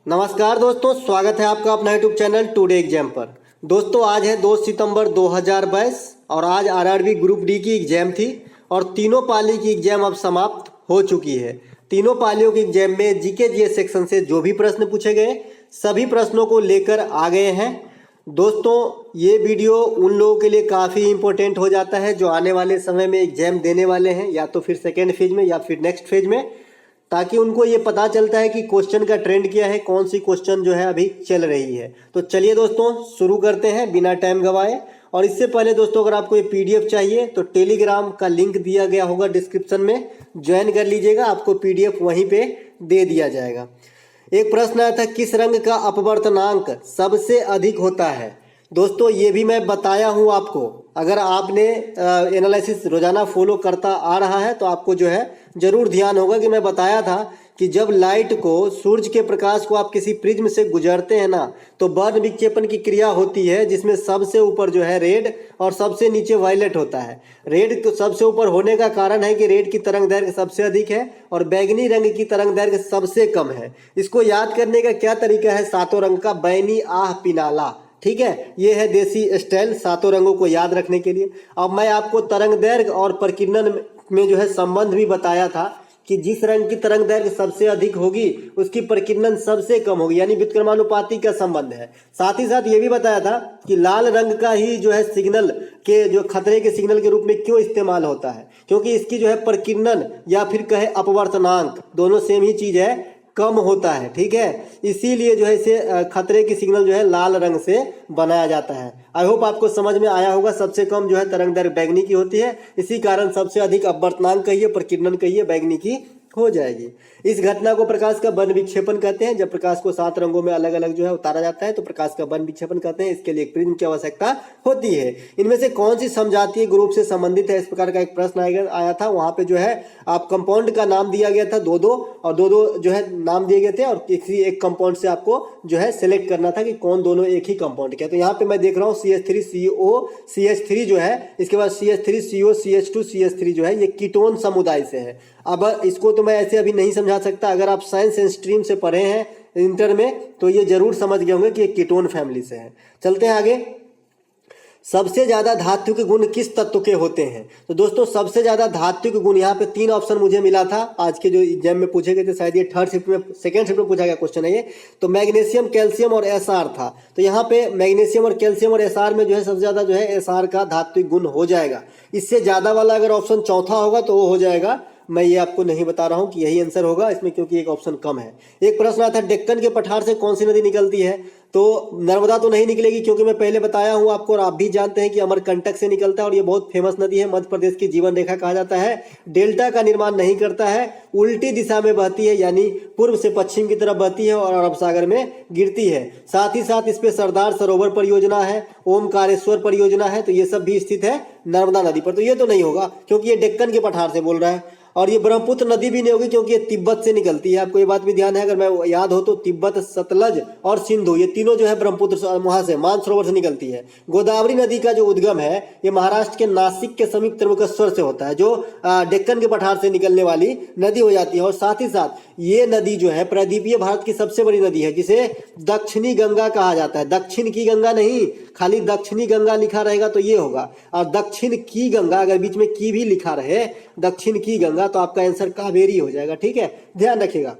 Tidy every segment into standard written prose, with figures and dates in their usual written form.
नमस्कार दोस्तों, स्वागत है आपका अपना यूट्यूब चैनल टुडे एग्जाम पर। दोस्तों आज है 2 सितंबर 2022 और आज आरआरबी ग्रुप डी की एग्जाम थी और तीनों पाली की एग्जाम अब समाप्त हो चुकी है। तीनों पालियों की एग्जाम में जीके जीएस सेक्शन से जो भी प्रश्न पूछे गए सभी प्रश्नों को लेकर आ गए हैं। दोस्तों ये वीडियो उन लोगों के लिए काफ़ी इम्पोर्टेंट हो जाता है जो आने वाले समय में एग्जाम देने वाले हैं, या तो फिर सेकेंड फेज में या फिर नेक्स्ट फेज में, ताकि उनको ये पता चलता है कि क्वेश्चन का ट्रेंड क्या है, कौन सी क्वेश्चन जो है अभी चल रही है। तो चलिए दोस्तों शुरू करते हैं बिना टाइम गवाए। और इससे पहले दोस्तों अगर आपको ये पीडीएफ चाहिए तो टेलीग्राम का लिंक दिया गया होगा डिस्क्रिप्शन में, ज्वाइन कर लीजिएगा, आपको पीडीएफ वहीं पे दे दिया जाएगा। एक प्रश्न आया था, किस रंग का अपवर्तनांक सबसे अधिक होता है। दोस्तों ये भी मैं बताया हूँ आपको, अगर आपने एनालिसिस रोजाना फॉलो करता आ रहा है तो आपको जो है जरूर ध्यान होगा कि मैं बताया था कि जब लाइट को, सूरज के प्रकाश को आप किसी प्रिज्म से गुजरते हैं ना, तो वर्ण विक्षेपण की क्रिया होती है जिसमें सबसे ऊपर जो है रेड और सबसे नीचे वायलेट होता है। रेड तो सबसे ऊपर होने का कारण है कि रेड की तरंग दैर्घ्य सबसे अधिक है और बैगनी रंग की तरंग दैर्घ्य सबसे कम है। इसको याद करने का क्या तरीका है, सातों रंग का बैनी आह पिनाला, ठीक है, ये है देसी स्टाइल सातों रंगों को याद रखने के लिए। अब मैं आपको तरंग दैर्घ्य और प्रकीर्णन में जो है संबंध भी बताया था कि जिस रंग की तरंग दैर्घ्य सबसे अधिक होगी उसकी प्रकीर्णन सबसे कम होगी, यानी व्युत्क्रमानुपाती का संबंध है। साथ ही साथ ये भी बताया था कि लाल रंग का ही जो है सिग्नल के, जो खतरे के सिग्नल के रूप में क्यों इस्तेमाल होता है, क्योंकि इसकी जो है प्रकीर्णन या फिर कहे अपवर्तनांक, दोनों सेम ही चीज है, कम होता है, ठीक है। इसीलिए जो है इसे खतरे की सिग्नल जो है लाल रंग से बनाया जाता है। आई होप आपको समझ में आया होगा। सबसे कम जो है तरंग दैर्घ्य बैगनी की होती है, इसी कारण सबसे अधिक अपवर्तनांक कहिए, प्रकीर्णन कहिए, बैगनी की हो जाएगी। इस घटना को प्रकाश का वर्ण विक्षेपण कहते हैं। जब प्रकाश को 7 रंगों में अलग अलग जो है उतारा जाता है तो प्रकाश का वर्ण विक्षेपण कहते हैं। इसके लिए एक प्रिज्म की आवश्यकता होती है। इनमें से कौन सी समजातीय ग्रुप से संबंधित है, इस प्रकार का एक प्रश्न आया था। वहां पे जो है आप कंपाउंड का नाम दिया गया था, दो और दो जो है नाम दिए गए थे और किसी एक कंपाउंड से आपको जो है सिलेक्ट करना था कि कौन दोनों एक ही कंपाउंड के। तो यहाँ पे मैं देख रहा हूँ CH3CO CH3 जो है, इसके बाद CH3CO CH2 CH3 जो है ये कीटोन समुदाय से है। अब इसको तो मैं ऐसे अभी नहीं समझा सकता, अगर आप साइंस स्ट्रीम से पढ़े हैं इंटर में तो ये जरूर समझ गए होंगे कि ये कीटोन फैमिली से है। चलते हैं आगे। सबसे ज्यादा धात्विक गुण किस तत्व के होते हैं। तो दोस्तों सबसे ज्यादा धात्विक गुण, यहाँ पे 3 ऑप्शन मुझे मिला था आज के जो एग्जाम में पूछे गए थे, शायद ये थर्ड शिफ्ट में, सेकेंड शिफ्ट में पूछा गया क्वेश्चन है ये। तो मैग्नीशियम, कैल्शियम और एसआर था। तो यहाँ पे मैग्नीशियम और कैल्शियम और एसआर में जो है सबसे ज्यादा जो है एसआर का धात्विक गुण हो जाएगा। इससे ज्यादा वाला अगर ऑप्शन चौथा होगा तो वो हो जाएगा, मैं ये आपको नहीं बता रहा हूं कि यही आंसर होगा इसमें, क्योंकि एक ऑप्शन कम है। एक प्रश्न आता है, डेक्कन के पठार से कौन सी नदी निकलती है। तो नर्मदा तो नहीं निकलेगी, क्योंकि मैं पहले बताया हूं आपको और आप भी जानते हैं कि अमरकंटक से निकलता है और ये बहुत फेमस नदी है, मध्य प्रदेश की जीवन रेखा कहा जाता है। डेल्टा का निर्माण नहीं करता है, उल्टी दिशा में बहती है, यानी पूर्व से पश्चिम की तरफ बहती है और अरब सागर में गिरती है। साथ ही साथ इस पे सरदार सरोवर परियोजना है, ओमकारेश्वर परियोजना है, तो ये सब भी स्थित है नर्मदा नदी पर। तो ये तो नहीं होगा क्योंकि ये डेक्कन के पठार से बोल रहा है। और ये ब्रह्मपुत्र नदी भी नहीं होगी क्योंकि ये तिब्बत से निकलती है। आपको ये बात भी ध्यान है, अगर मैं याद हो तो तिब्बत, सतलज और सिंधु ये तीनों जो है ब्रह्मपुत्र वहां से, मानसरोवर से निकलती है। गोदावरी नदी का जो उद्गम है ये महाराष्ट्र के नासिक के समीप त्र्यंबकेश्वर से होता है, जो डेक्कन के पठार से निकलने वाली नदी हो जाती है। और साथ ही साथ ये नदी जो है प्रायद्वीपीय भारत की सबसे बड़ी नदी है, जिसे दक्षिणी गंगा कहा जाता है। दक्षिण की गंगा नहीं, खाली दक्षिणी गंगा लिखा रहेगा तो ये होगा, और दक्षिण की गंगा अगर बीच में की भी लिखा रहे, दक्षिण की गंगा, तो आपका आंसर कावेरी हो जाएगा, ठीक है, ध्यान रखिएगा।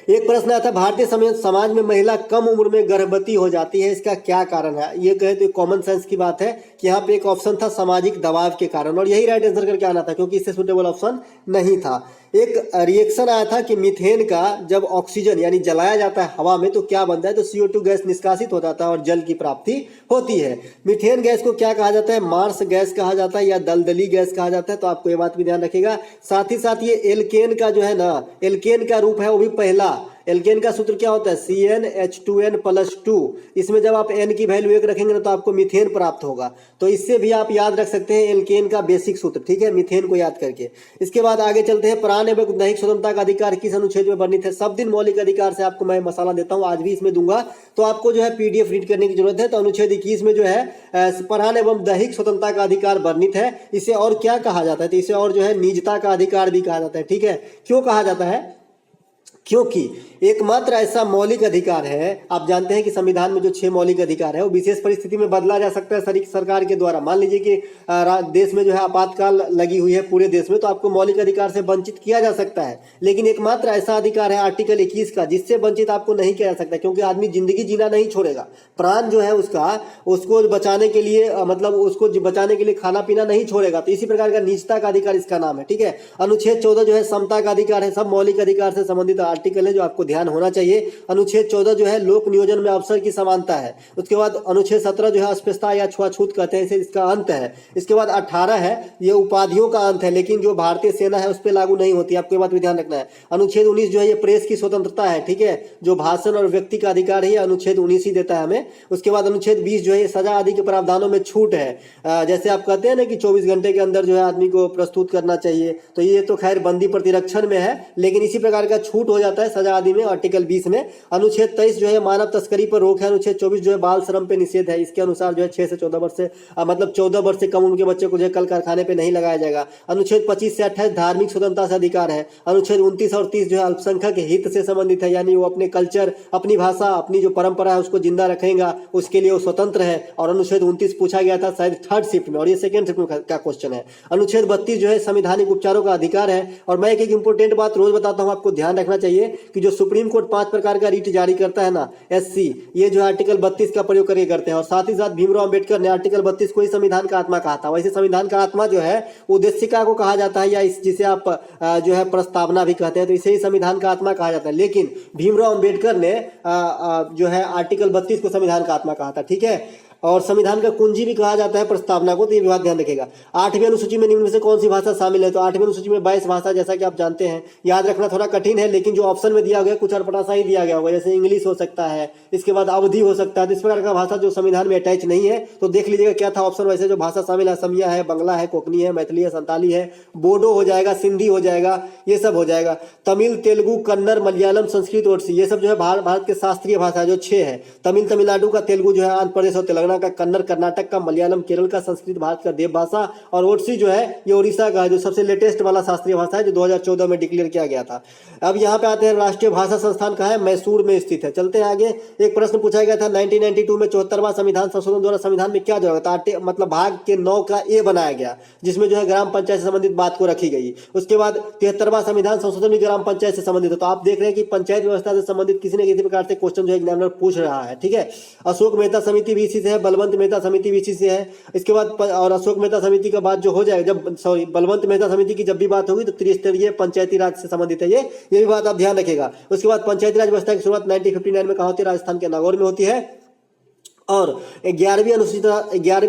एक प्रश्न आया था, भारतीय समाज में महिला कम उम्र में गर्भवती हो जाती है, इसका क्या कारण है। ये कहे तो कॉमन सेंस की बात है कि यहाँ पे एक ऑप्शन था सामाजिक दबाव के कारण, और यही राइट आंसर करके आना था क्योंकि इससे सुटेबल ऑप्शन नहीं था। एक रिएक्शन आया था कि मीथेन का जब ऑक्सीजन यानी जलाया जाता है हवा में तो क्या बनता है, तो CO2 गैस निष्कासित हो जाता है और जल की प्राप्ति होती है। मीथेन गैस को क्या कहा जाता है, मार्स गैस कहा जाता है या दलदली गैस कहा जाता है, तो आपको ये बात भी ध्यान रखिएगा। साथ ही साथ ये एल्केन का जो है ना, एल्केन का रूप है वो भी पहला। एल्केन का सूत्र क्या होता है, CnH2n+2। इसमें जब आप n की वैल्यू 1 रखेंगे ना तो आपको मीथेन प्राप्त होगा। तो इससे भी आप याद रख सकते हैं एल्केन का बेसिक सूत्र, ठीक है, मीथेन को याद करके। इसके बाद आगे चलते हैं, प्राण एवं दैहिक स्वतंत्रता का अधिकार किस अनुच्छेद में वर्णित है। सब दिन मौलिक अधिकार से आपको मैं मसाला देता हूं, आज भी इसमें दूंगा, तो आपको जो है पीडीएफ रीड करने की जरूरत है। तो अनुच्छेद 21 में जो है प्राण एवं दैहिक स्वतंत्रता का अधिकार वर्णित है। इसे और क्या कहा जाता है, तो इसे और जो है निजता का अधिकार भी कहा जाता है, ठीक है। क्यों कहा जाता है, क्योंकि एकमात्र ऐसा मौलिक अधिकार है, आप जानते हैं कि संविधान में जो 6 मौलिक अधिकार है वो विशेष परिस्थिति में बदला जा सकता है सरकार के द्वारा। मान लीजिए कि देश में जो है आपातकाल लगी हुई है पूरे देश में, तो आपको मौलिक अधिकार से वंचित किया जा सकता है। लेकिन एकमात्र ऐसा अधिकार है आर्टिकल 21 का, जिससे वंचित आपको नहीं किया जा सकता, क्योंकि आदमी जिंदगी जीना नहीं छोड़ेगा। प्राण जो है उसको बचाने के लिए मतलब उसको बचाने के लिए खाना पीना नहीं छोड़ेगा। तो इसी प्रकार का निजता का अधिकार इसका नाम है, ठीक है। अनुच्छेद 14 जो है समता का अधिकार है, सब मौलिक अधिकार से संबंधित आर्टिकल है जो आपको ध्यान होना चाहिए। अनुच्छेद 14 जो है लोक नियोजन में अवसर की समानता है। उसके बाद अनुच्छेद 17 जो है अस्पृश्यता या छुआछूत कहते हैं, इसका अंत है। इसके बाद 18 है, ये उपाधियों का अंत है, लेकिन जो भारतीय सेना है उस पर लागू नहीं होती, आपको ये बात भी ध्यान रखना है। अनुच्छेद 19 जो है ये प्रेस की स्वतंत्रता है, ठीक है, जो भाषण और व्यक्ति का अधिकार है, अनुच्छेद 19 ही देता है हमें। उसके बाद अनुच्छेद 20 जो है सजा आदि के प्रावधानों में छूट है। जैसे आप कहते हैं ना कि 24 घंटे के अंदर जो है आदमी को प्रस्तुत करना चाहिए, तो ये तो खैर बंदी प्रतिरक्षण में है, लेकिन इसी प्रकार का छूट हो जाता है सजा आदि में आर्टिकल 20 में। अनुच्छेद 23 जो है मानव तस्करी पर रोक है। अनुच्छेद 24 जो है बाल श्रम पे निषेध है। इसके अनुसार जो है 6 से 14 वर्ष से मतलब 14 वर्ष से कम उम्र के बच्चे को जो है कल कारखाने पे नहीं लगाया जाएगा। अनुच्छेद 25 से 28 धार्मिक स्वतंत्रता से अधिकार है। अनुच्छेद 29 और 30 जो है अल्पसंख्यक हित से संबंधित है, यानी वो अपने कल्चर, अपनी भाषा, अपनी जो परंपरा है उसको जिंदा रखेगा, उसके लिए वो स्वतंत्र है। और अनुच्छेद 29 पूछा गया था शायद 3rd शिफ्ट में, और ये 2nd शिफ्ट का क्वेश्चन है। अनुच्छेद 32 जो है संवैधानिक उपचारों का अधिकार है। और मैं एक इंपॉर्टेंट बात रोज बताता हूँ, आपको ध्यान रखना चाहिए कि जो सुप्रीम कोर्ट 5 प्रकार का रीट जारी करता है ना, SC, ये जो आर्टिकल 32 का प्रयोग करके करते हैं। और साथ ही साथ भीमराव अंबेडकर ने आर्टिकल 32 को ही संविधान का आत्मा कहा था। वैसे संविधान का आत्मा जो है उद्देशिका को कहा जाता है, या जिसे आप जो है प्रस्तावना भी कहते हैं, तो इसे ही संविधान का आत्मा कहा जाता है। लेकिन भीमराव अंबेडकर ने जो है आर्टिकल 32 को संविधान का आत्मा कहा था, ठीक है। और संविधान का कुंजी भी कहा जाता है प्रस्तावना को, तो ये बात ध्यान रखेगा। 8वीं अनुसूची में निम्न में से कौन सी भाषा शामिल है? तो 8वीं अनुसूची में 22 भाषा, जैसा कि आप जानते हैं, याद रखना थोड़ा कठिन है, लेकिन जो ऑप्शन में दिया गया कुछ अटपटा सा ही दिया गया होगा, जैसे इंग्लिश हो सकता है, इसके बाद अवधी हो सकता है। तो इस प्रकार का भाषा जो संविधान में अटैच नहीं है, तो देख लीजिएगा क्या था ऑप्शन। वैसे जो भाषा शामिल है असमिया है, बंगला है, कोकनी है, मैथिली है, संताली है, बोडो हो जाएगा, सिंधी हो जाएगा, ये सब हो जाएगा। तमिल, तेलुगु, कन्नड़, मलयालम, संस्कृत, ओडिसी, ये सब जो है भारत के शास्त्रीय भाषा जो 6 है। तमिलनाडु का तेलुगु जो है, आंध्र प्रदेश और तेलंगाना का कन्नड़, कर्नाटक का मलयालम, केरल का संस्कृत भारत का देव भाषा, और ओडिसी जो है ये उड़ीसा का है, जो सबसे लेटेस्ट वाला शास्त्रीय भाषा है, जो 2014 में डिक्लेयर किया गया था। अब यहाँ पे आते हैं, राष्ट्रीय भाषा संस्थान कहाँ है? मैसूर में स्थित है। चलते हैं आगे। एक प्रश्न पूछा गया था 1992 में 74वां संविधान संशोधन द्वारा संविधान में क्या जोड़ा था? मतलब भाग के 9 का ए बनाया गया, जिसमें जो है ग्राम पंचायत से संबंधित बात को रखी गई। उसके बाद 73वां संविधान संशोधन भी ग्राम पंचायत से संबंधित है। तो आप देख रहे हैं कि पंचायत व्यवस्था से संबंधित किसी न किसी प्रकार से क्वेश्चन जो है एग्जामिनर पूछ रहा है, ठीक है। अशोक मेहता समिति भी इसी से है, बलवंत मेहता समिति भी इसी से है। इसके बाद और अशोक मेहता समिति का बात जो हो जाएगा, बलवंत मेहता समिति की जब भी बात होगी तो त्रिस्तरीय पंचायती राज से संबंधित है, ये भी बात आप ध्यान रखिएगा। उसके बाद पंचायती राज व्यवस्था की शुरुआत 1959 में कहाँ होती है? राजस्थान के नागौर में होती है। और 11वीं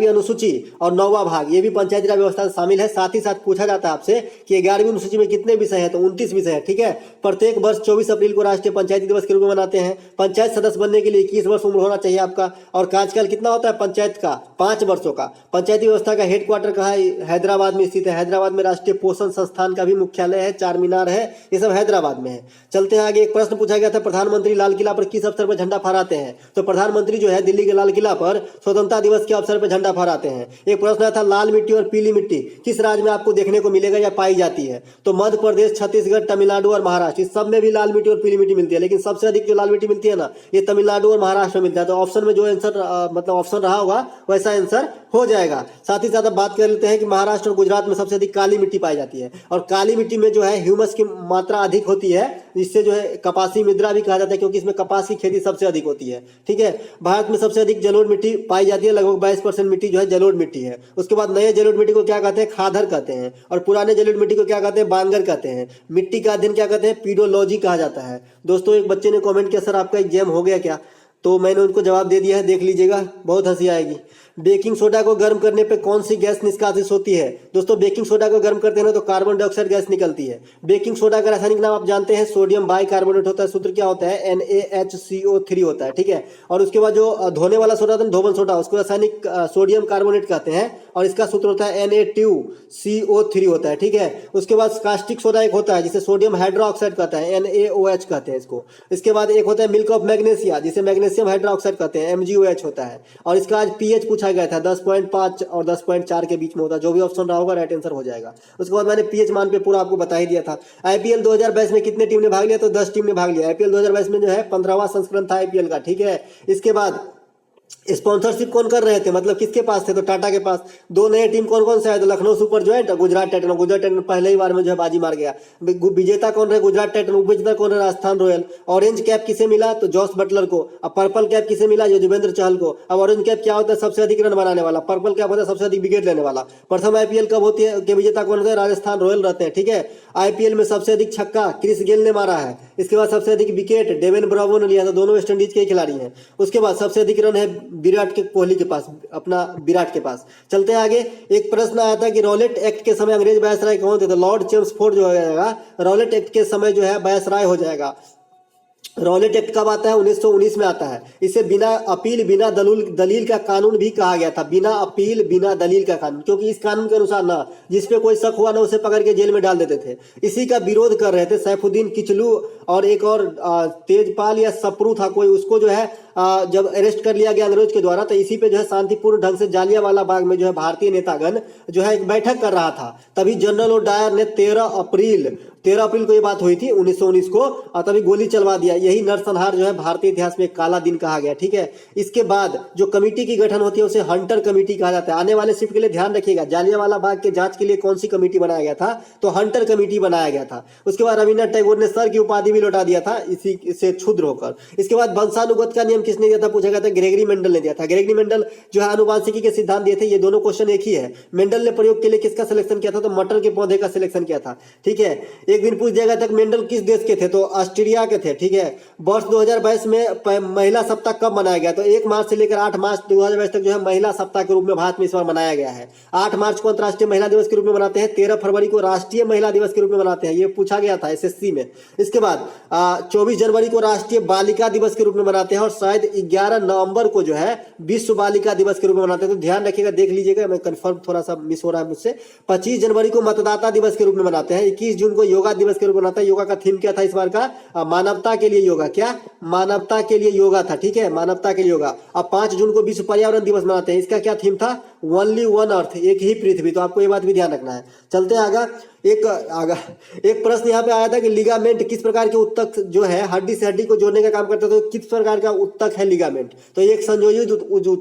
अनुसूची और 9वां भाग, ये भी पंचायती राज व्यवस्था से शामिल है। साथ ही साथ पूछा जाता है आपसे कि 11वीं अनुसूची में कितने विषय हैं? तो 29 विषय है, ठीक है। प्रत्येक वर्ष 24 अप्रैल को राष्ट्रीय पंचायती दिवस के रूप में मनाते हैं। पंचायत सदस्य बनने के लिए 21 वर्ष उम्र होना चाहिए आपका। और कार्यकाल कितना होता है पंचायत का? 5 वर्षों का। पंचायती व्यवस्था का हेडक्वार्टर कहाँ है? हैदराबाद में स्थित है। हैदराबाद में राष्ट्रीय पोषण संस्थान का भी मुख्यालय है, 4 मीनार है, ये सब हैदराबाद में है। चलते हैं आगे। एक प्रश्न पूछा गया था, प्रधानमंत्री लाल किला पर किस अवसर पर झंडा फहराते हैं? तो प्रधानमंत्री जो है दिल्ली के लाल किला पर स्वतंत्रता दिवस के अवसर पर झंडा फहराते हैं। एक प्रश्न था, लाल मिट्टी और पीली मिट्टी किस राज्य में आपको देखने को मिलेगा या पाई जाती है? तो मध्य प्रदेश, छत्तीसगढ़, तमिलनाडु और महाराष्ट्र, इस सब में भी लाल मिट्टी और पीली मिट्टी मिलती है, लेकिन सबसे अधिक जो लाल मिट्टी मिलती है ना, ये तमिलनाडु और महाराष्ट्र में मिलता है। तो ऑप्शन में जो आंसर मतलब ऑप्शन रहा होगा वैसा आंसर हो जाएगा। साथ ही साथ अब बात कर लेते हैं कि महाराष्ट्र और गुजरात में सबसे अधिक काली मिट्टी पाई जाती है। और काली मिट्टी में जो है ह्यूमस की मात्रा अधिक होती है, जिससे जो है कपासी मृदा भी कहा जाता है, क्योंकि इसमें कपास की खेती सबसे अधिक होती है, ठीक है। भारत में सबसे अधिक जलोढ़ मिट्टी पाई जाती है, लगभग 22% मिट्टी जो है जलोढ़ मिट्टी है। उसके बाद नए जलोढ़ मिट्टी को क्या कहते हैं? खादर कहते हैं। और पुराने जलोढ़ मिट्टी को क्या कहते हैं? बांगर कहते हैं। मिट्टी का अध्ययन क्या कहते हैं? पीडोलॉजी कहा जाता है। दोस्तों, एक बच्चे ने कमेंट किया, सर आपका एग्जाम हो गया क्या? तो मैंने उनको जवाब दे दिया है, देख लीजिएगा, बहुत हंसी आएगी। बेकिंग सोडा को गर्म करने पे कौन सी गैस निष्कासित होती है? दोस्तों, बेकिंग सोडा को गर्म करते हैं ना तो कार्बन डाइऑक्साइड गैस निकलती है। बेकिंग सोडा का रासायनिक नाम आप जानते हैं, सोडियम बाइकार्बोनेट होता है। सूत्र क्या होता है? NaHCO3 होता है, ठीक है। और उसके बाद जो धोने वाला सोडा होता है, धोबन सोडा, उसको रासायनिक सोडियम कार्बोनेट कहते हैं। और इसका सूत्र होता है Na2CO3 होता है, ठीक है। उसके बाद कास्टिक सोडा एक होता है जिसे सोडियम हाइड्रोक्साइड कहता है, NaOH कहते हैं इसको। इसके बाद एक होता है मिल्क ऑफ मैग्नीशिया जिसे मैग्नीशियम हाइड्रोक्साइड कहते हैं, MgOH होता है। और इसका आज pH पूछा गया था, 10.5 और 10.4 के बीच में होता है, जो भी ऑप्शन रहा होगा राइट आंसर हो जाएगा। उसके बाद मैंने pH मान पे पूरा आपको बता ही दिया था। IPL 2022 में कितने टीम ने भाग लिया, तो 10 टीम ने भाग लिया। IPL 2022 में जो है 15वां संस्करण था IPL का, ठीक है। इसके बाद स्पॉन्सरशिप कौन कर रहे थे, मतलब किसके पास थे, तो टाटा के पास। दो नए टीम कौन कौन से आए, तो लखनऊ सुपर जो है, गुजरात टाइटन पहले ही बार में जो है बाजी मार गया। विजेता कौन रहे, गुजरात टाइटन। उपविजेता कौन रहे, राजस्थान रॉयल। ऑरेंज कैप किसे मिला, तो जॉस बटलर को। अब पर्पल कैप किसे मिला, युजवेंद्र चहल को। अब ऑरेंज कैप क्या होता है, सबसे अधिक रन बनाने वाला। पर्पल कैप होता है सबसे अधिक विकेट लेने वाला। प्रथम IPL कब होती है के विजेता कौन होता है, राजस्थान रॉयल रहते हैं, ठीक है। IPL में सबसे अधिक छक्का क्रिस गेल ने मारा है। इसके बाद सबसे अधिक विकेट डेविन ब्रावो ने लिया था, दोनों वेस्ट इंडीज के खिलाड़ी हैं। उसके बाद सबसे अधिक रन है कोहली के पास, अपना विराट के पास। चलते हैं आगे। एक प्रश्न आया था कि रॉलेट एक्ट के समय अंग्रेज वायसराय कौन थे, तो लॉर्ड चेम्सफोर्ड जो हो जाएगा। रॉलेट एक्ट के समय जो है वायसराय हो जाएगा। रॉलेट एक्ट कब आता है, 1919 में आता है। इसे बिना अपील बिना दलील का कानून भी कहा गया था, बिना अपील बिना दलील का कानून, क्योंकि इस कानून के अनुसार ना जिस पे कोई शक हुआ ना उसे पकड़ के जेल में डाल देते थे। इसी का विरोध कर रहे थे सैफुद्दीन किचलू और एक और तेजपाल या सप्रू था कोई, उसको जो है जब अरेस्ट कर लिया गया अंग्रेज के द्वारा, तो इसी पे जो है शांतिपूर्ण ढंग से जालियांवाला बाग में जो है भारतीय नेतागण जो है एक बैठक कर रहा था। तभी जनरल ओडायर ने 13 अप्रैल को ये बात हुई थी 1919 को, और तभी गोली चलवा दिया। यही नरसंहार जो है भारतीय इतिहास में एक काला दिन कहा गया, ठीक है। इसके बाद जो कमेटी की गठन होती है उसे हंटर कमेटी कहा जाता है। आने वाले शिफ्ट के लिए ध्यान रखिएगा, जालियांवाला बाग के जांच के लिए कौन सी कमेटी बनाया गया था, तो हंटर कमेटी बनाया गया था। उसके बाद रविन्द्रनाथ टैगोर ने सर की उपाधि भी लौटा दिया था इसी से क्षुद्र होकर। इसके बाद वंशानुगत का नियम किसने दिया था, पूछा गया था, ग्रेगरी मेंडल ने दिया था। ग्रेगरी मेंडल जो है आनुवांशिकी के सिद्धांत दिए थे। ये दोनों क्वेश्चन एक ही है। मेंडल ने प्रयोग के लिए किसका सिलेक्शन किया था, तो मटर के पौधे का सिलेक्शन किया था, ठीक है। एक दिन पूछ जाएगा मेंडल किस देश के थे, तो ऑस्ट्रेलिया के थे, ठीक है। वर्ष 2022 में महिला सप्ताह कब मनाया गया, तो 1 मार्च से लेकर 8 मार्च 2022 तक जो है महिला सप्ताह के रूप में भारत में इस बार मनाया गया है। 8 मार्च को अंतर्राष्ट्रीय महिला दिवस के रूप में मनाते हैं, 13 फरवरी को राष्ट्रीय महिला दिवस के रूप में मनाते हैं, ये पूछा गया था SSC में। इसके बाद 24 जनवरी को राष्ट्रीय बालिका दिवस के रूप में मनाते हैं, और शायद 11 नवंबर को जो है विश्व बालिका दिवस के रूप में मनाते हैं। तो ध्यान रखिएगा, देख लीजिएगा, मैं कंफर्म थोड़ा सा मिस हो रहा है मुझसे। 25 जनवरी को मतदाता दिवस के रूप में मनाते हैं। 21 जून को योगा दिवस के रूप में मनाते हैं। योगा का थीम क्या था इस बार का, मानवता के लिए योगा। क्या, मानवता के लिए योगा था, ठीक है, मानवता के लिए योगा। अब 5 जून को विश्व पर्यावरण दिवस मनाते हैं। इसका क्या थीम था, ओनली वन अर्थ, एक ही पृथ्वी। तो आपको ये बात भी ध्यान रखना है। चलते हैं आगे। एक प्रश्न यहाँ पे आया था कि लिगामेंट किस प्रकार के उत्तक जो है हड्डी से हड्डी को जोड़ने का काम करता है, तो किस प्रकार का उत्तक है लिगामेंट, तो एक संयोजी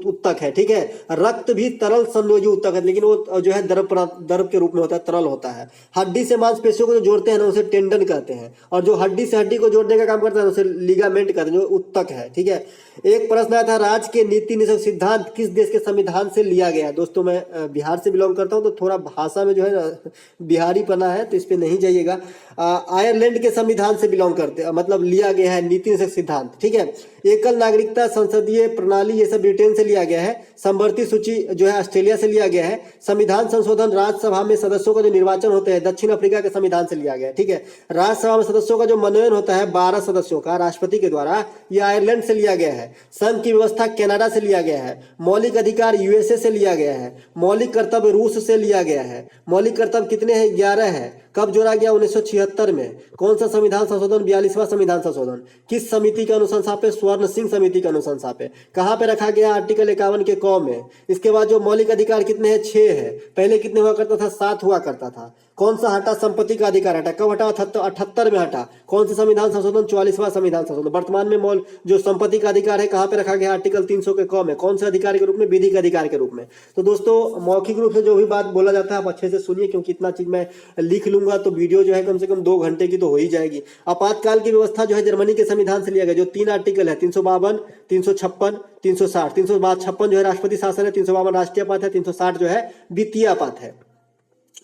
उत्तक है, ठीक है। रक्त भी तरल संयोजी उत्तक है, लेकिन वो जो है द्रव के रूप में होता है, तरल होता है। हड्डी से मांसपेशियों को जो जोड़ते हैं ना उसे टेंडन कहते हैं, और जो हड्डी से हड्डी को जोड़ने का काम करता है उसे लिगामेंट कहते हैं, जो उत्तक है, ठीक है। एक प्रश्न आया था, राज्य के नीति निषेध सिद्धांत किस देश के संविधान से लिया गया है। दोस्तों मैं बिहार से बिलोंग करता हूं, तो थोड़ा भाषा में जो है बिहारी पना है, तो इस पे नहीं जाइएगा। आयरलैंड के संविधान से बिलोंग करते, मतलब लिया गया है नीति निषेध सिद्धांत, ठीक है। एकल नागरिकता संसदीय प्रणाली ये सब ब्रिटेन से लिया गया है। संवर्ती सूची जो है ऑस्ट्रेलिया से लिया गया है। संविधान संशोधन राज्यसभा में सदस्यों का जो निर्वाचन होता है दक्षिण अफ्रीका के संविधान से लिया गया है, ठीक है। राज्यसभा में सदस्यों का जो मनोनयन होता है 12 सदस्यों का राष्ट्रपति के द्वारा, यह आयरलैंड से लिया गया है। संघ की व्यवस्था कनाडा से लिया गया है। मौलिक अधिकार USA से लिया गया है। मौलिक कर्तव्य रूस से लिया गया है। मौलिक कर्तव्य कितने हैं, 11 है। कब जोड़ा गया, 1976 में। कौन सा संविधान संशोधन, 42वां संविधान संशोधन। किस समिति के अनुशंसा पे, स्वर्ण सिंह समिति के अनुशंसा पे। कहां पे रखा गया, आर्टिकल 51 के क में। इसके बाद जो मौलिक अधिकार कितने हैं, 6 है। पहले कितने हुआ करता था, 7 हुआ करता था। कौन सा हटा, संपत्ति का अधिकार हटा। कब हटा, 78 में हटा। कौन सा संविधान संशोधन, 44वां संविधान संशोधन। वर्तमान में जो संपत्ति का अधिकार है कहां पे रखा गया, आर्टिकल 300 के क में। कौन से अधिकार के रूप में, विधिक अधिकार के रूप में। तो दोस्तों मौखिक रूप से जो भी बात बोला जाता है आप अच्छे से सुनिए, क्योंकि इतना चीज मैं लिख लूंगा तो वीडियो जो है कम से कम 2 घंटे की तो हो ही जाएगी। आपातकाल की व्यवस्था जो है जर्मनी के संविधान से लिया गया, जो 3 आर्टिकल है, 352, 356, 360। 356 जो है राष्ट्रपति शासन है, 352 राष्ट्रीय आपात है, 360 जो है वित्तीय आपात है।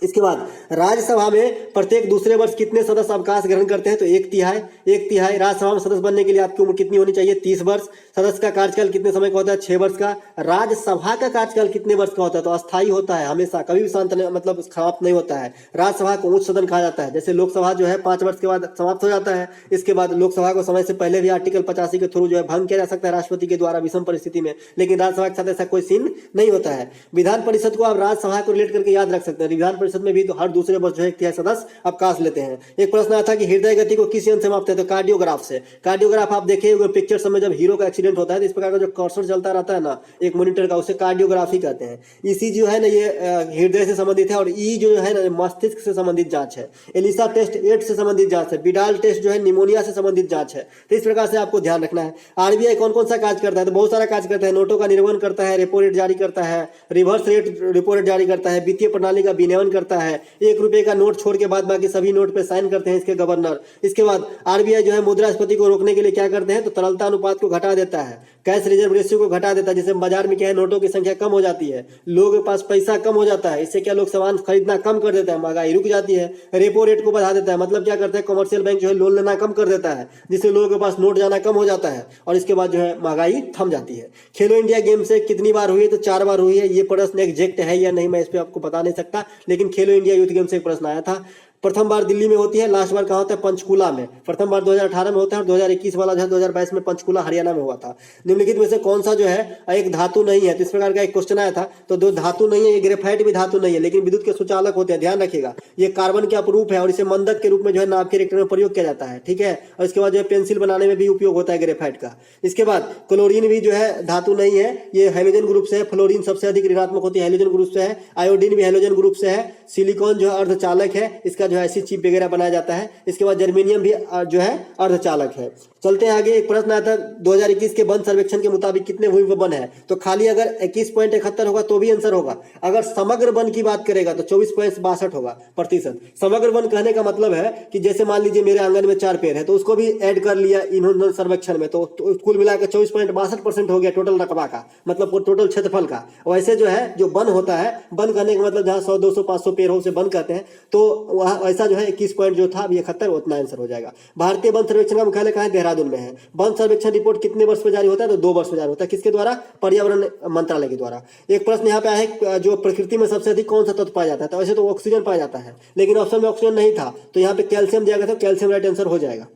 इसके बाद राज्यसभा में प्रत्येक दूसरे वर्ष कितने सदस्य अवकाश ग्रहण करते हैं? तो एक तिहाई। राज्यसभा में सदस्य बनने के लिए आपकी उम्र कितनी होनी चाहिए? 30 वर्ष। सदस्य का कार्यकाल कितने समय का होता है? 6 वर्ष का। राज्यसभा का कार्यकाल कितने वर्ष का होता है? तो अस्थायी होता है, हमेशा, कभी भी शांत नहीं, मतलब समाप्त नहीं होता है। राज्यसभा को उच्च सदन कहा जाता है। जैसे लोकसभा जो है 5 वर्ष के बाद समाप्त हो जाता है। इसके बाद लोकसभा को समय से पहले भी आर्टिकल 85 के थ्रू जो है भंग किया जा सकता है राष्ट्रपति के द्वारा विषम परिस्थिति में, लेकिन राज्यसभा के साथ ऐसा कोई सीन नहीं होता है। विधान परिषद को आप राज्यसभा को रिलेट करके याद रख सकते हैं। विधान परिषद में भी तो हर दूसरे वर्ष जो है 1 तिहाई सदस्य अवकाश लेते हैं। एक प्रश्न आया था कि हृदय गति को किस यंत्र से मापते हैं? तो कार्डियोग्राफ से। कार्डियोग्राफ आप देखिए पिक्चर सब में जब हीरो का एक्सीडेंट होता है तो इस प्रकार का जो कर्सर चलता रहता है ना एक मॉनिटर का, उसे कार्डियोग्राफी कहते हैं। ईसी जो है ना ये हृदय से संबंधित है, और ई जो है ना मस्तिष्क से संबंधित जांच है। एलिसा टेस्ट एड्स से संबंधित जांच है। बिडाल टेस्ट जो है निमोनिया से संबंधित जांच है। तो इस प्रकार से आपको ध्यान रखना है। आरबीआई कौन कौन सा कार्य करता है? तो बहुत सारा कार्य करता है। नोटों का निर्वहन करता है, रेपो रेट जारी करता है, रिवर्स रेट रेपो रेट जारी करता है, वित्तीय प्रणाली का विनियमन करता है, 1 रुपए का नोट छोड़ के बाद बाकी सभी नोट पे साइन करते हैं इसके गवर्नर। इसके बाद आरबीआई जो है मुद्रास्फीति को रोकने के लिए क्या करते हैं? तो तरलता अनुपात को घटा देता है, कैश रिजर्व रेशियो को घटा देता है। जैसे बाजार में क्या है, नोटों की संख्या कम हो जाती है, लोगों के पास पैसा कम हो जाता है, इससे क्या लोग सामान खरीदना कम कर देता है, महंगाई रुक जाती है। रेपो रेट को बढ़ा देता है, मतलब क्या करता है, कमर्शियल बैंक जो है लोन लेना कम कर देता है, जिससे लोगों के पास नोट जाना कम हो जाता है, और इसके बाद जो है महंगाई थम जाती है। खेलो इंडिया गेम से कितनी बार हुई है? तो 4 बार हुई है। ये प्रश्न एग्जैक्ट है या नहीं मैं इस पर आपको बता नहीं सकता, लेकिन खेलो इंडिया यूथ गेम से एक प्रश्न आया था। प्रथम बार दिल्ली में होती है, लास्ट बार कहाँ होता है? पंचकुला में। प्रथम बार 2018 में होता है, और 2021 वाला जो है 2022 में पंचकुला हरियाणा में हुआ था। निम्नलिखित में से कौन सा जो है एक धातु नहीं है? तो इस प्रकार का एक क्वेश्चन आया था। तो दो धातु नहीं है, ये ग्रेफाइट भी धातु नहीं है, लेकिन विद्युत के सुचालक होते हैं, ध्यान रखिएगा। ये कार्बन के अपरूप है और इसे मंदक के रूप में जो है नाभ के रिएक्टर में प्रयोग किया जाता है, ठीक है। और इसके बाद जो है पेंसिल बनाने में भी उपयोग होता है ग्रेफाइट का। इसके बाद क्लोरीन भी जो है धातु नहीं है, ये हाइड्रोजन ग्रुप से है। फ्लोरीन सबसे अधिक ऋणात्मक होती है, हाइड्रोजन ग्रुप से है। आयोडीन भी हाइड्रोजन ग्रुप से है। सिलिकॉन जो है अर्धचालक है, इसका जो है ऐसी चिप वगैरह बनाया जाता है। इसके बाद जर्मेनियम भी जो है अर्धचालक है। चलते हैं आगे। एक प्रश्न आता है 2021 के वन सर्वेक्षण के मुताबिक कितने भूमि वन है? तो खाली अगर 21.71 होगा तो भी आंसर होगा। अगर समग्र वन की बात करेगा तो 24.62 होगा प्रतिशत। समग्र वन कहने का मतलब है कि जैसे मान लीजिए मेरे आंगन में 4 पेड़ है, तो उसको भी ऐड कर लिया इन्होंने सर्वेक्षण में, तो कुल मिलाकर 24.62% हो गया टोटल रकबा का, मतलब टोटल क्षेत्रफल का। वैसे जो है जो वन होता है, वन कहने का मतलब जहाँ 100, 200, 500 पेड़ हो उसे वन कहते हैं। तो वहाँ ऐसा जो है 21 पॉइंट जो था 71 उतना आंसर हो जाएगा। भारतीय वन सर्वेक्षण का मुख्यालय कहाँ है? देहरादून में है। वन सर्वेक्षण रिपोर्ट कितने वर्ष में जारी होता है? तो 2 वर्ष में जारी होता है। किसके द्वारा? पर्यावरण मंत्रालय के द्वारा। एक प्रश्न यहाँ पे है, जो प्रकृति में सबसे अधिक कौन सा तत्व पाया जाता है? तो वैसे तो ऑक्सीजन पाया जाता है, लेकिन ऑप्शन में ऑक्सीजन नहीं था, तो यहाँ पे कैल्शियम दिया गया था, कैल्शियम राइट आंसर हो जाएगा।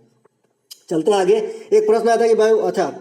चलते हैं आगे। एक प्रश्न आता है कि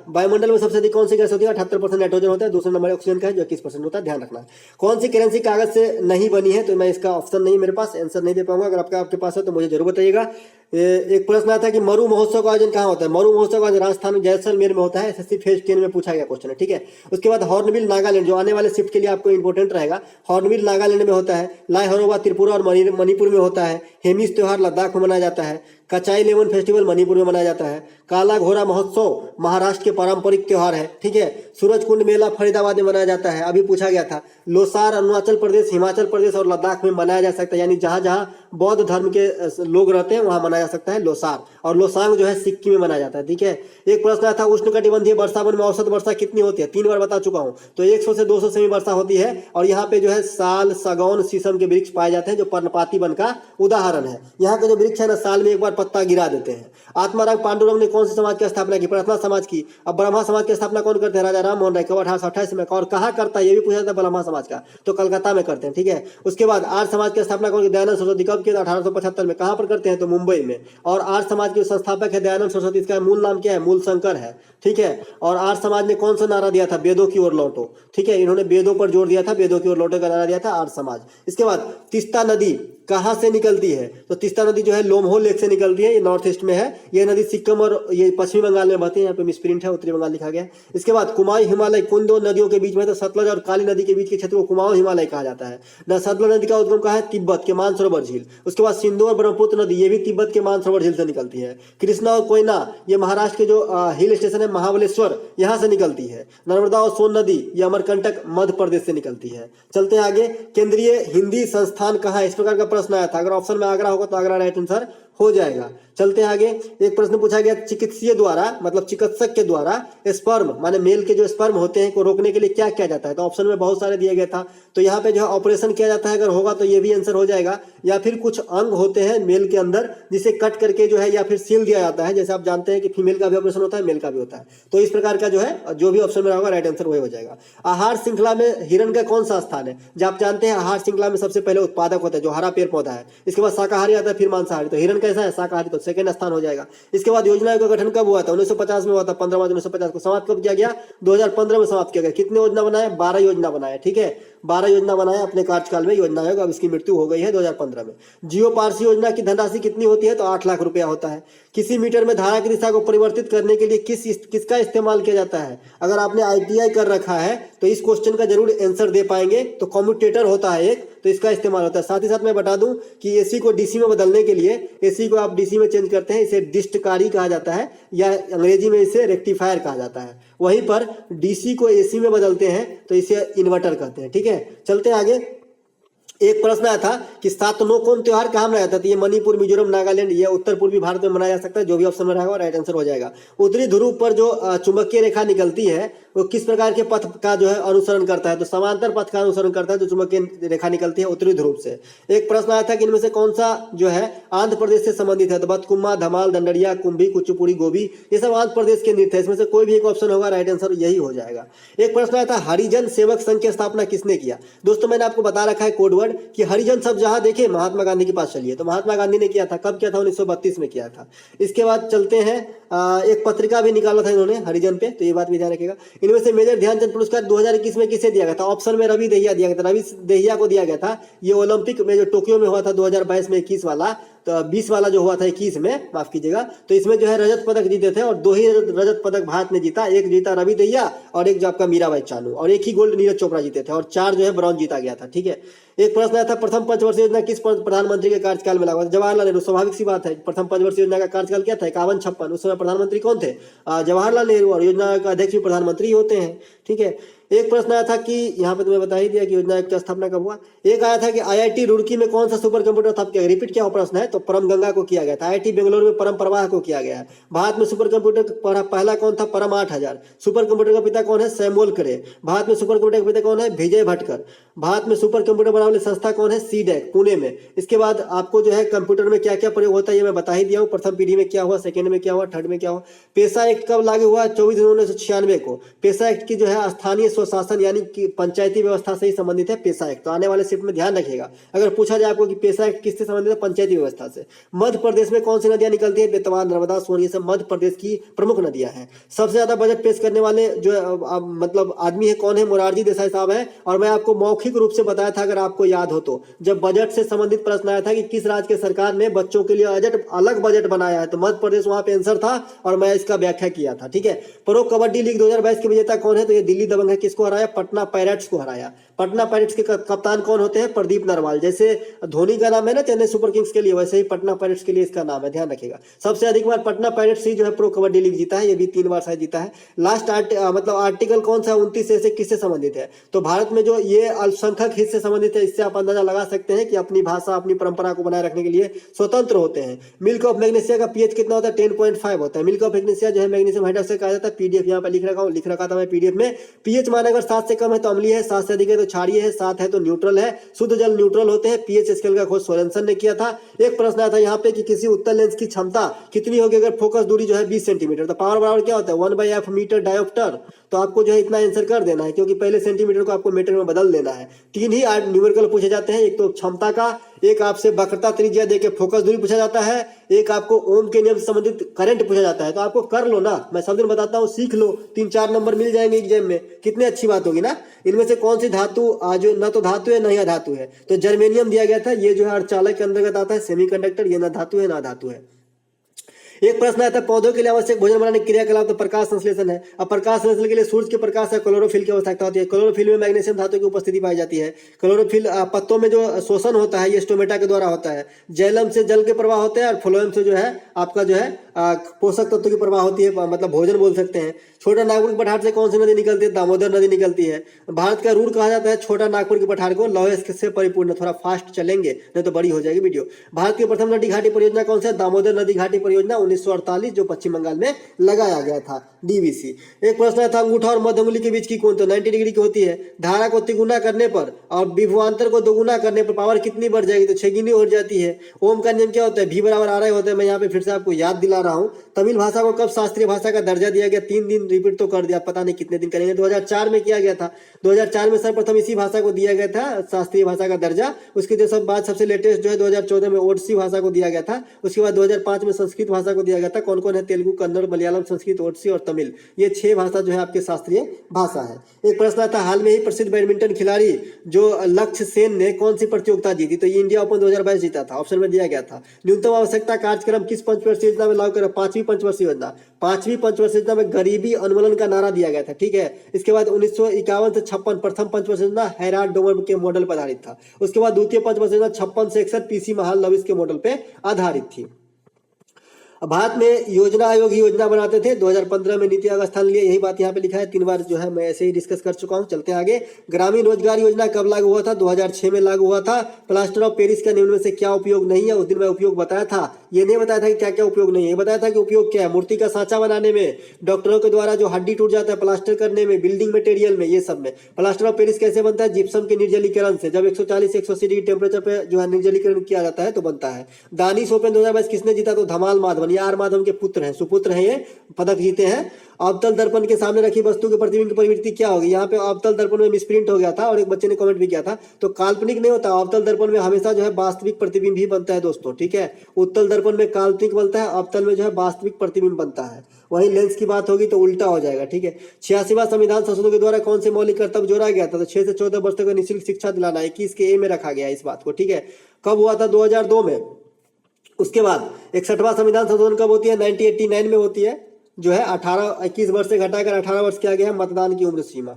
वायुमंडल में सबसे अधिक कौन सी गैस होती है? 78% नाइट्रोजन होता है। दूसरे नंबर ऑक्सीजन का है जो 21% होता है, ध्यान रखना। कौन सी करेंसी कागज से नहीं बनी है? तो मैं इसका ऑप्शन नहीं, मेरे पास आंसर नहीं दे पाऊंगा। अगर आपके पास है तो मुझे जरूर बताइएगा। एक प्रश्न आता है कि मरु महोत्सव का आयोजन कहाँ होता है? मरु महोत्सव का आयोजन राजस्थान में जैसलमेर में होता है। एसएससी फेज 10 में पूछा गया क्वेश्चन है, ठीक है। उसके बाद हॉर्नबिल नागालैंड, जो आने वाले शिफ्ट के लिए आपको इंपोर्टेंट रहेगा, हॉर्नबिल नागालैंड में होता है। लाई हरोबा त्रिपुरा और मणिपुर में होता है। हेमिस त्योहार लद्दाख में मनाया जाता है। कचाई लेमन फेस्टिवल मणिपुर में मनाया जाता है। काला घोड़ा महोत्सव महाराष्ट्र के पारंपरिक त्योहार है, ठीक है। सूरज कुंड मेला फरीदाबाद में मनाया जाता है, अभी पूछा गया था। लोसार अरुणाचल प्रदेश, हिमाचल प्रदेश और लद्दाख में मनाया जा सकता है, यानी जहां जहां बौद्ध धर्म के लोग रहते हैं वहां मनाया जा सकता है लोसार। और लोसांग जो है सिक्किम में मनाया जाता है, ठीक है। एक प्रश्न आया था उष्णकटिबंधीय वर्षा वन में औसत वर्षा कितनी होती है? 3 बार बता चुका हूं। तो 100 से 200 सेमी वर्षा होती है। और यहाँ पे जो है साल, सागौन, शीशम के वृक्ष पाए जाते हैं, जो पर्णपाती वन का उदाहरण है। यहाँ के जो वृक्ष है ना साल में एक बार पत्ता गिरा देते हैं। आत्माराम पांडुरंग ने कौन से समाज की स्थापना की? प्रार्थना समाज की। अब ब्रह्मा समाज की स्थापना कौन करते हैं? राजा राम मोहन राय। कब? 1828 में। और कहाँ करता है ये भी पूछा जाता है ब्रह्मा समाज का, तो कलकत्ता में करते हैं, ठीक है। उसके बाद आर्य समाज की स्थापना कौन? दयानंद सरस्वती। कब किया? 1875 में। कहाँ पर करते हैं? तो मुंबई में। और आर्य समाज के संस्थापक है दयानंद सरस्वती। इसका मूल नाम क्या है? मूल शंकर है, ठीक है। और आर्य समाज ने कौन सा नारा दिया था? वेदों की ओर लौटो, ठीक है। इन्होंने वेदों पर जोर दिया था, वेदों की ओर लौटो का नारा दिया था आर्य समाज। इसके बाद तीस्ता नदी कहाँ से निकलती है? तो तीस्ता नदी जो है लोमहो लेक से निकलती है, ये नॉर्थ ईस्ट में है। ये नदी सिक्किम और ये पश्चिमी बंगाल में बहती है, यहाँ पे मिसप्रिंट है, उत्तरी बंगाल लिखा गया है। इसके बाद कुमाऊं हिमालय किन 2 नदियों के बीच में? तो सतलज और काली नदी के बीच के क्षेत्र को कुमाऊं हिमालय कहा जाता है। न सतलज नदी का उद्गम कहाँ है? तिब्बत के मानसरोवर झील। उसके बाद सिंधु और ब्रह्मपुत्र नदी, ये भी तिब्बत के मानसरोवर झील से निकलती है। कृष्णा और कोयना, ये महाराष्ट्र के जो हिल स्टेशन है महाबलेश्वर, यहाँ से निकलती है। नर्मदा और सोन नदी, ये अमरकंटक मध्य प्रदेश से निकलती है। चलते हैं आगे। केंद्रीय हिंदी संस्थान कहाँ है? इस प्रकार का प्रश्न आया था। अगर ऑप्शन में आगरा होगा तो आगरा राइट आंसर हो जाएगा। चलते हैं आगे। एक प्रश्न पूछा गया, चिकित्सीय द्वारा मतलब चिकित्सक के द्वारा स्पर्म माने मेल के जो स्पर्म होते हैं को रोकने के लिए क्या किया जाता है? तो ऑप्शन में बहुत सारे दिया गया था, तो यहाँ पे जो है ऑपरेशन किया जाता है, अगर होगा तो ये भी आंसर हो जाएगा। या फिर कुछ अंग होते हैं मेल के अंदर जिसे कट करके जो है या फिर सील दिया जाता है, जैसे आप जानते हैं कि फीमेल का भी ऑपरेशन होता है, मेल का भी होता है। तो इस प्रकार का जो है जो भी ऑप्शन में होगा राइट आंसर वही हो जाएगा। आहार श्रृंखला में हिरण का कौन सा स्थान है? जो आप जानते हैं आहार श्रृंखला में सबसे पहले उत्पादक होता है जो हरा पेड़ पौधा है, इसके बाद शाकाहारी आता है, फिर मांसाहारी। तो हिरण कैसा है? शाकाहारी, तो सेकंड स्थान हो जाएगा। इसके बाद योजना का गठन कब हुआ था? 1950 में हुआ था, 15 मार्च 1950 को। समाप्त कब किया गया? 2015 में समाप्त किया गया। कितने योजना बनाए? 12 योजना बनाए, ठीक है, 12 योजना बनाए अपने कार्यकाल में योजना आयोग। अब इसकी मृत्यु हो गई है 2015 में। जियो पारसी योजना की धनराशि कितनी होती है? तो 8 लाख रुपया होता है। किसी मीटर में धारा की दिशा को परिवर्तित करने के लिए किसका इस्तेमाल किया जाता है? अगर आपने ITI कर रखा है तो इस क्वेश्चन का जरूर आंसर दे पाएंगे। तो कम्यूटेटर होता है एक, तो इसका इस्तेमाल होता है। साथ ही साथ मैं बता दूं कि AC को DC में बदलने के लिए, AC को आप DC में चेंज करते हैं, इसे डिस्टकारी कहा जाता है या अंग्रेजी में इसे रेक्टिफायर कहा जाता है। वहीं पर DC को AC में बदलते हैं तो इसे इन्वर्टर कहते हैं, ठीक है। चलते हैं आगे। एक प्रश्न आया था कि सातनोकोन त्योहार कहाँ मनाया जाता है? तो ये मणिपुर, मिजोरम, नागालैंड, ये उत्तर पूर्वी भारत में मनाया जा सकता है। जो भी ऑप्शन में रहेगा राइट आंसर हो जाएगा। उत्तरी ध्रुव पर जो चुंबकीय रेखा निकलती है वो किस प्रकार के पथ का जो है अनुसरण करता है? तो समांतर पथ का अनुसरण करता है जो चुंबकीय रेखा निकलती है उत्तरी ध्रुव से। एक प्रश्न आया था कि इनमें से कौन सा जो है आंध्र प्रदेश से संबंधित है? तो बतकुम्मा, धमाल, दंडरिया, कुंभी, कुचिपुड़ी, गोभी, ये सब आंध्र प्रदेश के नृत्य है। इसमें से कोई भी एक ऑप्शन होगा, राइट आंसर यही हो जाएगा। एक प्रश्न आया था, हरिजन सेवक संघ की स्थापना किसने किया? दोस्तों मैंने आपको बता रखा है कोडवर्ड कि हरिजन सब जहां देखे महात्मा गांधी के पास चलिए। तो महात्मा गांधी ने किया था, कब किया था? 1932 में किया था। इसके बाद चलते हैं, एक पत्रिका भी निकाला था इन्होंने हरिजन पे, तो ये बात भी ध्यान रखिएगा। इनमें से मेजर ध्यानचंद पुरस्कार 2021 में किसे दिया गया था? ऑप्शन में रवि दहिया दिया गया था, रवि दहिया को दिया गया था। ये ओलंपिक में जो टोक्यो में हुआ था 2022 में 21 वाला, तो 20 वाला जो हुआ था 21 में, माफ कीजिएगा, तो इसमें जो है रजत पदक जीते थे और 2 ही रजत पदक भारत ने जीता। एक जीता रवि दहिया और एक जो आपका मीराबाई चानू, और एक ही गोल्ड नीरज चोपड़ा जीते थे और 4 जो है ब्रॉन्ज जीता गया था, ठीक है। एक प्रश्न आया था, प्रथम पंचवर्षीय योजना किस प्रधानमंत्री के कार्यकाल में लागू? जवाहरलाल नेहरू। स्वाभाविक सी बात है, प्रथम पंचवर्षीय योजना का कार्यकाल क्या था? 51-56। उस समय प्रधानमंत्री कौन थे? जवाहरलाल नेहरू, और योजना का अध्यक्ष भी प्रधानमंत्री होते हैं, ठीक है। एक प्रश्न आया था कि यहाँ पे तुम्हें बता ही दिया कि योजना की स्थापना कब हुआ। एक आया था कि IIT रुड़की में कौन सा सुपर कंप्यूटर स्थापित किया गया? रिपीट क्या प्रश्न है? तो परम गंगा को किया गया था। IIT बेंगलुरु में परम प्रवाह को किया गया है। भारत में सुपर कंप्यूटर पहला कौन था? परम 8000। सुपर कंप्यूटर का पिता कौन है? सैमुअल क्रे। भारत में सुपर कंप्यूटर का पिता कौन है? विजय भटकर। भारत में सुपर कंप्यूटर बनाने वाली संस्था कौन है? CDEC पुणे में। इसके बाद आपको जो है कंप्यूटर में क्या क्या प्रयोग होता है ये मैं बता ही दिया हूँ। प्रथम पीढ़ी में क्या हुआ, सेकंड में क्या हुआ, थर्ड में क्या हुआ। पेशा एक्ट कब लागू हुआ? 24 जनवरी 1996 को। पेशा एक्ट की जो है स्थानीय स्वशासन यानी कि पंचायती व्यवस्था से ही संबंधित है पेशा एक्ट। तो आने वाले शिफ्ट में ध्यान रखिएगा, अगर पूछा जाए आपको कि पेशा एक्ट किससे संबंधित है? पंचायती व्यवस्था से। मध्य प्रदेश में कौन सी नदियां निकलती है? बेतवा, नर्मदा, सोन, ये सब मध्य प्रदेश की प्रमुख नदियां हैं। सबसे ज्यादा बजट पेश करने वाले जो मतलब आदमी है कौन है? मोरारजी देसाई साहब है। और मैं आपको मौखिक रूप से बताया था, अगर आपको याद हो तो, जब बजट से संबंधित प्रश्न आया था कि किस राज्य के सरकार ने बच्चों के लिए अलग बजट बनाया है, तो मध्य प्रदेश वहां पे आंसर था और मैं इसका व्याख्या किया था, ठीक है। प्रो कबड्डी लीग 2022 के विजेता कौन है? तो ये दिल्ली दबंग है। किसको हराया? पटना पायरेट्स को हराया। पटना पायरेट्स के कप्तान कौन होते हैं? प्रदीप नरवाल। जैसे धोनी का नाम है ना चेन्नई सुपर किंग्स के लिए, वैसे ही पटना पायरेट्स के लिए इसका नाम है, ध्यान रखिएगा। सबसे अधिक बार पटना पायरेट्स ही जो है प्रो कबड्डी लीग जीता है, ये भी 3 बार शायद जीता है। लास्ट मतलब आर्टिकल कौन सा 29 से किससे संबंधित है? तो भारत में जो ये अल्पसंख्यक हित से संबंधित है, इससे आप अंदाजा लगा सकते हैं कि अपनी भाषा अपनी परंपरा को बनाए रखने के लिए स्वतंत्र होते हैं। मिल्क ऑफ मैग्नीशिया का पीएच कितना होता है? 10.5 होता है। मिल्क ऑफ मैग्नीशिया जो है मैग्नीशियम हाइड्रोक्साइड कहा जाता है। पीडीएफ यहाँ पर लिख रखा था मैं पीडीएफ में। पीएच मान अगर 7 से कम है तो अम्लीय है, 7 से अधिक है तो क्षारीय है, 7 है तो न्यूट्रल है। शुद्ध जल न्यूट्रल होते हैं। पीएच स्केल का खोज सोरेनसन ने किया था। एक प्रश्न आया था यहाँ पे कि किसी उत्तल लेंस की क्षमता कितनी होगी अगर फोकस दूरी जो है 20 सेंटीमीटर? तो पावर बराबर क्या होता है? 1/f metre dioptre. तो आपको जो है इतना आंसर कर देना है, क्योंकि पहले सेंटीमीटर को आपको मीटर में बदल देना है। 3 ही न्यूमेरिकल पूछे जाते हैं, एक तो क्षमता का, एक आपसे वक्रता त्रिज्या देके फोकस दूरी पूछा जाता है, एक आपको ओम के नियम से संबंधित करंट पूछा जाता है। तो आपको कर लो ना, मैं सब दिन बताता हूँ, सीख लो, 3-4 नंबर मिल जाएंगे एग्जाम में, कितनी अच्छी बात होगी ना। इनमें से कौन सी धातु जो न तो धातु है न ही अधातु है? तो जर्मेनियम दिया गया था, ये जो है अर्धचालक के अंतर्गत आता है, सेमीकंडक्टर, ये ना धातु है ना धातु है। एक प्रश्न आता है, पौधों के लिए आवश्यक भोजन बनाने की क्रियाकलाप तो प्रकाश संश्लेषण है। अब प्रकाश संश्लेषण के लिए सूर्य के प्रकाश या क्लोरोफिल की आवश्यकता होती है। क्लोरोफिल में मैग्नीशियम धातु की उपस्थिति पाई जाती है। क्लोरोफिल पत्तों में जो शोषण होता है ये स्टोमेटा के द्वारा होता है। जैलम से जल के प्रवाह होते हैं और फ्लोएम से जो है आपका जो है पोषक तत्व की प्रवाह होती है, मतलब भोजन बोल सकते हैं। छोटा नागपुर के पठार से कौन सी नदी निकलती है? दामोदर नदी निकलती है। भारत का रूर कहा जाता है छोटा नागपुर के पठार को। लौह से परिपूर्ण, थोड़ा फास्ट चलेंगे नहीं तो बड़ी हो जाएगी वीडियो। भारत की प्रथम नदी घाटी परियोजना कौन सा है? दामोदर नदी घाटी परियोजना 1948 जो पश्चिम बंगाल में लगाया गया था, डीवीसी। एक प्रश्न था, अंगूठा और मध्य उंगली के बीच की कोण तो 90 डिग्री की होती है। धारा को तिगुना करने पर और विभवांतर को दोगुना करने पर पावर कितनी बढ़ जाएगी? तो 6 गुनी हो जाती है। ओम का नियम क्या होता है? V बराबर RI होता है। मैं यहाँ पे फिर से आपको याद दिला रहा हूँ। तमिल भाषा को कब शास्त्रीय भाषा का दर्जा दिया गया? 3 दिन रिपीट तो कर दिया, पता नहीं कितने दिन करेंगे। 2004 में किया गया था। 2004 में सर्वप्रथम इसी भाषा को दिया गया था शास्त्रीय भाषा का दर्जा। उसके जो सब बाद सबसे लेटेस्ट जो है 2014 में ओडिसी भाषा को दिया गया था। उसके बाद 2005 में संस्कृत भाषा को दिया गया था। कौन कौन है? तेलुगु, कन्नड़, मलयालम, संस्कृत, ओडिसी और तमिल। ये 6 भाषा जो है आपके शास्त्रीय भाषा है। एक प्रश्न था, हाल में ही प्रसिद्ध बैडमिंटन खिलाड़ी जो लक्ष्य सेन ने कौन सी प्रतियोगिता जीती? तो ये इंडिया ओपन 2022 जीता था, ऑप्शन में दिया गया था। न्यूनतम आवश्यकता कार्यक्रम किस पंचवर्षीय योजना में लागू करें? 5वीं पंचवर्षीय योजना। 5वीं पंचवर्षीय योजना में गरीबी उन्मूलन का नारा दिया गया था, ठीक है। इसके बाद 1951 से 56 प्रथम पंचवर्षीय योजना हैराल्ड डोमर के मॉडल पर आधारित था। उसके बाद द्वितीय पंचवर्षीय योजना 56 से 61 पीसी महाल लविस के मॉडल पे आधारित थी। भारत में योजना आयोग ही योजना बनाते थे। 2015 में नीति आयोग स्थान लिया, यही बात यहाँ पे लिखा है। 3 बार जो है मैं ऐसे ही डिस्कस कर चुका हूँ। चलते हैं आगे। ग्रामीण रोजगार योजना कब लागू हुआ था? 2006 में लागू हुआ था। प्लास्टर ऑफ पेरिस का निम्न में से क्या उपयोग नहीं है? उस दिन मैं उपयोग बताया था। ये नहीं बताया था कि क्या क्या उपयोग नहीं है, बताया था कि उपयोग क्या है। मूर्ति का सांचा बनाने में, डॉक्टरों के द्वारा जो हड्डी टूट जाता है प्लास्टर करने में, बिल्डिंग मटेरियल में, ये सब में। प्लास्टर ऑफ पेरिस कैसे बनता है? जिप्सम के निर्जलीकरण से। जब 140 से 180 डिग्री टेम्परेचर पे जो है निर्जलीकरण किया जाता है तो बनता है। दानिश ओपन 2022 किसने जीता? तो धमाल माधवन, ये आर माधवन के पुत्र हैं, सुपुत्र हैं, ये पदक जीते हैं। अवतल दर्पण के सामने रखी वस्तु के प्रतिबिंब की प्रवृत्ति क्या होगी? यहाँ पे अवतल दर्पण में मिसप्रिंट हो गया था और एक बच्चे ने कमेंट भी किया था। तो काल्पनिक नहीं होता, अवतल दर्पण में हमेशा जो है वास्तविक प्रतिबिंब ही बनता है दोस्तों, ठीक है। उत्तल दर्पण में काल्पनिक बनता है, अवतल में जो है वास्तविक प्रतिबिंब बनता है। वहीं लेंस की बात होगी तो उल्टा हो जाएगा, ठीक है। 86वां संविधान संशोधन के द्वारा कौन से मौलिक कर्तव्य जोड़ा गया था? तो 6 से 14 वर्ष तक निःशुल्क शिक्षा दिलाना, 21 के ए में रखा गया इस बात को, ठीक है। कब हुआ था? 2002 में। उसके बाद 61वां संविधान संशोधन कब होती है? 1989 में होती है, जो है 21 वर्ष से घटाकर 18 वर्ष किया गया है मतदान की उम्र सीमा।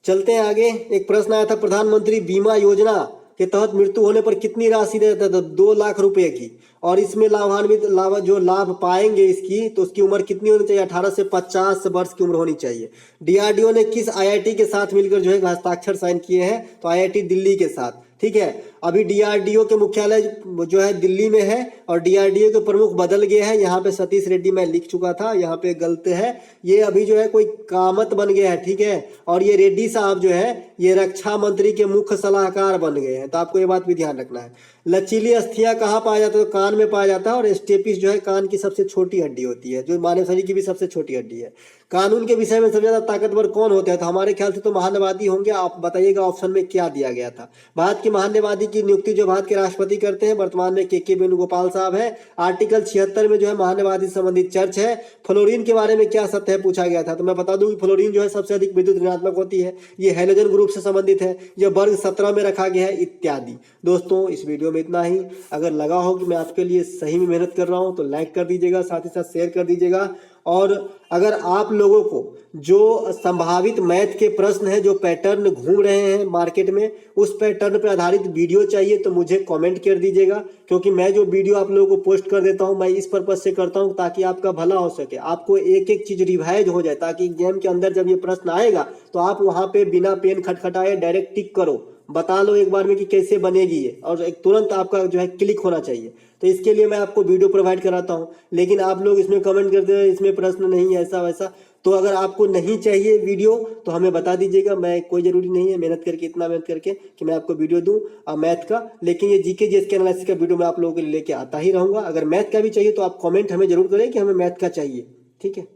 चलते हैं आगे। एक प्रश्न आया था, प्रधानमंत्री बीमा योजना के तहत मृत्यु होने पर कितनी राशि देता है? तो 2 लाख रुपए की। और इसमें लाभान्वित जो लाभ पाएंगे इसकी, तो उसकी उम्र कितनी होनी चाहिए? 18 से 50 वर्ष की उम्र होनी चाहिए। डीआरडीओ ने किस आईआईटी के साथ मिलकर जो है हस्ताक्षर साइन किए हैं? तो आईआईटी दिल्ली के साथ, ठीक है। अभी डीआरडीओ के मुख्यालय जो है दिल्ली में है और डीआरडीओ के प्रमुख बदल गए हैं। यहाँ पे सतीश रेड्डी मैं लिख चुका था, यहाँ पे गलत है। ये अभी जो है कोई कामत बन गया है, ठीक है। और ये रेड्डी साहब जो है ये रक्षा मंत्री के मुख्य सलाहकार बन गए हैं, तो आपको ये बात भी ध्यान रखना है। लचीली अस्थियां कहाँ पाया जाता है? तो कान में पाया जाता है। और स्टेपिस जो है कान की सबसे छोटी हड्डी होती है, जो मानव शरीर की भी सबसे छोटी हड्डी है। कानून के विषय में सबसे ज्यादा ताकतवर कौन होते हैं? तो हमारे ख्याल से तो महान्यवादी होंगे। आप बताइएगा ऑप्शन में क्या दिया गया था। भारत के महान्यवादी की नियुक्ति जो भारत के राष्ट्रपति करते हैं, वर्तमान में के वेणुगोपाल साहब है। आर्टिकल 76 में जो है महान्यवादी संबंधित चर्च है। फ्लोरीन के बारे में क्या सत्य है पूछा गया था, तो मैं बता दूं कि फ्लोरीन जो है सबसे अधिक विद्युत ऋणात्मक होती है। ये हैलोजन ग्रुप से संबंधित है। यह वर्ग 17 में रखा गया है, इत्यादि। दोस्तों इस वीडियो में इतना ही। अगर लगा हो कि मैं आपके लिए सही में मेहनत कर रहा हूं तो लाइक कर दीजिएगा, साथ ही साथ शेयर कर दीजिएगा। और अगर आप लोगों को जो संभावित मैथ के प्रश्न हैं, जो पैटर्न घूम रहे हैं मार्केट में, उस पैटर्न पर आधारित वीडियो चाहिए तो मुझे कमेंट कर दीजिएगा। क्योंकि मैं जो वीडियो आप लोगों को पोस्ट कर देता हूं, मैं इस पर्पज से करता हूं ताकि आपका भला हो सके, आपको एक एक चीज रिवाइज हो जाए, ताकि एग्जाम के अंदर जब ये प्रश्न आएगा तो आप वहां पे बिना पेन खटखटाए डायरेक्ट टिक करो, बता लो एक बार में कि कैसे बनेगी ये, और एक तुरंत आपका जो है क्लिक होना चाहिए। तो इसके लिए मैं आपको वीडियो प्रोवाइड कराता हूं। लेकिन आप लोग इसमें कमेंट करते हैं इसमें प्रश्न नहीं है, ऐसा वैसा। तो अगर आपको नहीं चाहिए वीडियो तो हमें बता दीजिएगा। मैं कोई जरूरी नहीं है मेहनत करके, इतना मेहनत करके कि मैं आपको वीडियो दूं मैथ का। लेकिन ये जीके जीएस के एनालिसिस का वीडियो मैं आप लोगों के लिए लेके आता ही रहूंगा। अगर मैथ का भी चाहिए तो आप कमेंट हमें जरूर करें कि हमें मैथ का चाहिए, ठीक है।